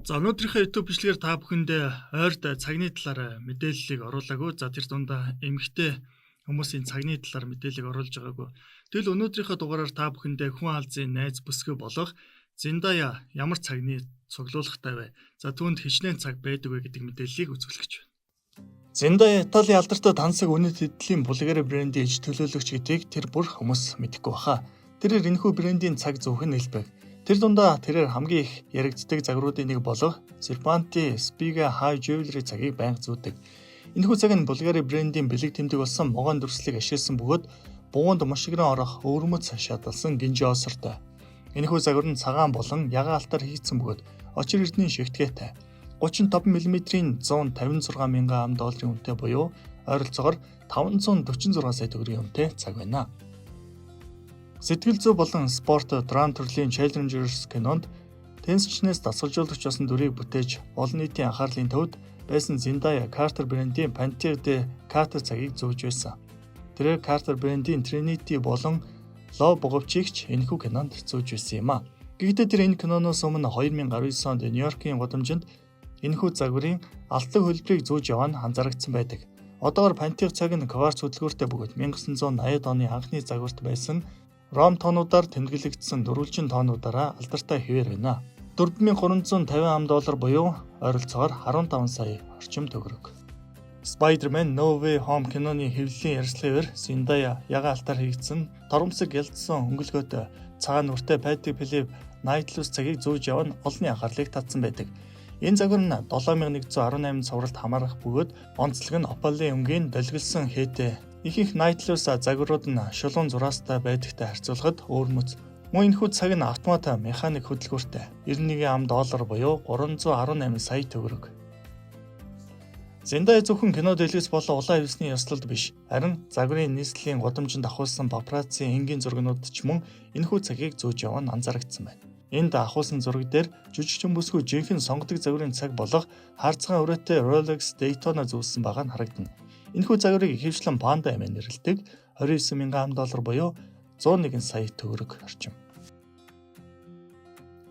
За өнөөдрийнхөө YouTube бичлэгээр та бүхэндээ ойрд цагны талаар мэдээллийг оруулаагүй. За тэр дундаа эмэгтэй хүмүүсийн цагны талаар мэдээллийг оруулж байгаагүй. Тэгвэл өнөөдрийнхөө дугаараар та бүхэндээ хүн алзын найз бүсгүй болох Зендая ямар цагны цуглуулгатай вэ? За түүнд хичнээн цаг байдаг вэ гэдэг мэдээллийг үзүүлэх байна. Зендая Италийн алдартай тансаг үнэт эдлийн булгар брендийн иж төлөөлөгч гэдгийг тэр бүр хүмүүс мэдэхгүй баха. Тэрээр энэхүү брендийн цаг зөвхөн нэлбэг. Тэр дундаа тэрээр хамгийн их яригддаг загваруудын нэг болох Serpanti Spiga High Jewelry цагийг байнга зүүдэг. Энэхүү цаг нь Bulgari брендийн бэлэг тэмдэг болсон могоон дүрслийг ашигласан бөгөөд буунд машигран орох өвөрмөц шаталсан гинжи осортой. Энэхүү загвар нь цагаан болон ягаан алтаар хийгдсэн бөгөөд очир эрдний шигтгээтэй 35 мм-ийн 156 мянган $100 үнэтэй буюу ойролцоогоор 546 сая төгрөгийн үнэтэй цаг байна. Сэтгэл зүй болон спорт драм төрлийн Challengers кинонд теннисчнээс дасгалжуулагч болсон дүрийг бүтээж олон нийтийн анхаарлын төвд байсан Zendaya Carter брендийн Pantier de Carter цагийг зөөж байсан. Тэрээр Carter брендийн Trinity болон Love боговчигч энэхүү кинонд зөөж байсан юм а. Гэхдээ тэр энэ киноноос өмнө 2019 онд Нью-Йоркийн гудамжинд энэхүү загварын алтан хөлбөрийг зөөж яваа нь анзаарэгдсэн байдаг. Одоогоор Pantier цаг нь кварц хөдөлгөөртэй бөгөөд 1980-ад оны анхны загварт байсан Ром тоонуудаар тэмдэглэгдсэн дөрвөлжин тоонуудаараа алдартай хэвээр байна. $4350 буюу ойролцоогоор 15 сая орчим төгрөг. Spider-Man No Way Home киноны хэвлэлийн ярилцлагаар Zendaya ягаан алтаар хийгдсэн торомсог ялдсан өнгөлгөөтэй цагаан нүртэй Patty Philip Nightless цагийг зөөж яваа нь олонний анхаарлыг татсан байдаг. Энэ загвар нь 7118 цувралд хамаарах бөгөөд онцлог нь Opal-ын өнгийн долгилсон хээтэй их Nightless загварууд нь шулуун зураастай байдагтай харьцуулахад өөрмөц. Мөн энэхүү цаг нь автомат механик хөдөлгөөртэй $91 буюу 318 сая төгрөг. Zendaya зөвхөн кино дэлгэц болон улаан хивсний ёслолд биш, харин загварын нийслэлийн гудамжинд ахуулсан папарацци энгийн зургнууд ч мөн энэхүү цагийг зөөж яваа нь анзаарэгдсэн байна. Энд ахуулсан зураг дээр жүжигчин бүсгүй жинхэнэ сонгодог загварын цаг болох хаарцгаан өрөөтэй Rolex Daytona зүүсэн байгаа нь харагдана. Энэхүү загварыг ихэвчлэн Panda хэмээн нэрлэдэг $29 мянган буюу 101 сая төгрөг орчим.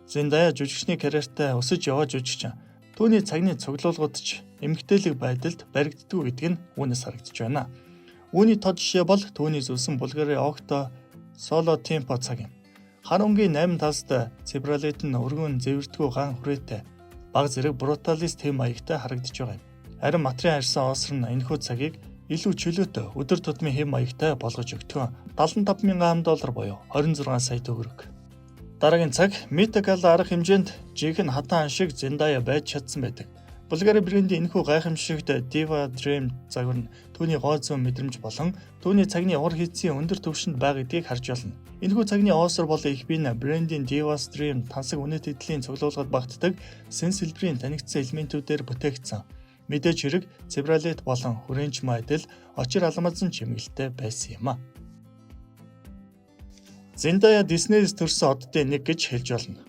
Zendaya жүжигчний карьертай өсөж яваа жүжигчин. Түүний цагны цуглуулгууд ч эмгтээлэг байдалд баригддаг гэдг нь үүнээс харагдаж байна. Үүний тод жишээ бол түүний зүүсэн Bulgari Octo Solo Tempo цаг юм. Хар өнгийн 8 талстай Cebralet нь өргөн зэвэрдгүү ган хүрээтэй баг зэрэг brutalist хэм маягтай харагдаж байгаа юм. Харин материал харьсан осор нь энэхүү цагийг илүү чөлөөтэй өдөр тутмын хэм маягтай болгож өгдөг. $75 мянган буюу 26 сая төгрөг. Дараагийн цаг Mythical арга хэмжээнд жинхэнэ хатан шиг Zendaya байж чадсан байдаг. Bulgari брендийн энэхүү гайхамшигт Diva Dream загвар нь түүний гоо зүүн мэдрэмж болон түүний цагны ур хийцийн өндөр түвшинд байгаа гэдгийг харж байна. Энэхүү цагны оосор болон их бие брендийн Diva Dream тансаг үнэт эдлийн цуглуулгад багтдаг сэн сэлбэрийн танигдсан элементүүдээр бүтээгдсэн. Мэдээж хэрэг Cebralet болон хүрээнч майдал очир алмазан чимэглэлтэй байсан юм а. Zendaya Disney-с төрсөн оддын нэг гэж хэлж болно.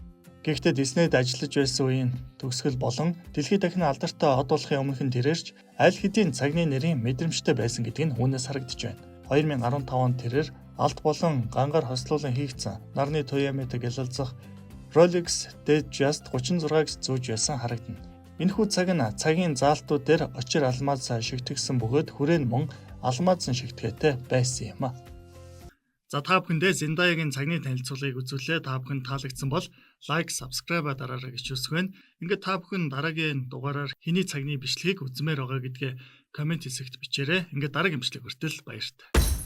Гэхдээ Disney-д ажиллаж байсан үеийн төгсгөл болон дэлхийд дахин алдартай од болохын өмнөх нь тэрээрч аль хэдийн цагны нэрийн мэдрэмжтэй байсан гэдэг нь үүнээс харагдаж байна. 2015 онд тэрээр алт болон гангаар хослуулан хийгдсэн нарны Toyota гялалзах Rolex Datejust 36-г зөөж байсан харагдана. Энэхүү цаг нь цагийн заалтууд дээр очир алмаз шигтгэсэн бөгөөд хүрээн мөн алмазсан шигтгээтэй байсан юм а. За та бүхэндээ Zendaya-гийн цагны танилцуулгыг үзүүлээ. Та бүхэнд таалагдсан бол лайк, subscribe дараарай гэж хүсвэн. Ингээд та бүхэн дараагийн дугаараар хэний цагны бичлэгийг үзмээр байгаа гэдгээ комент хэсэгт бичээрэй. Ингээд дараагийн бичлэг хүртэл баяртай.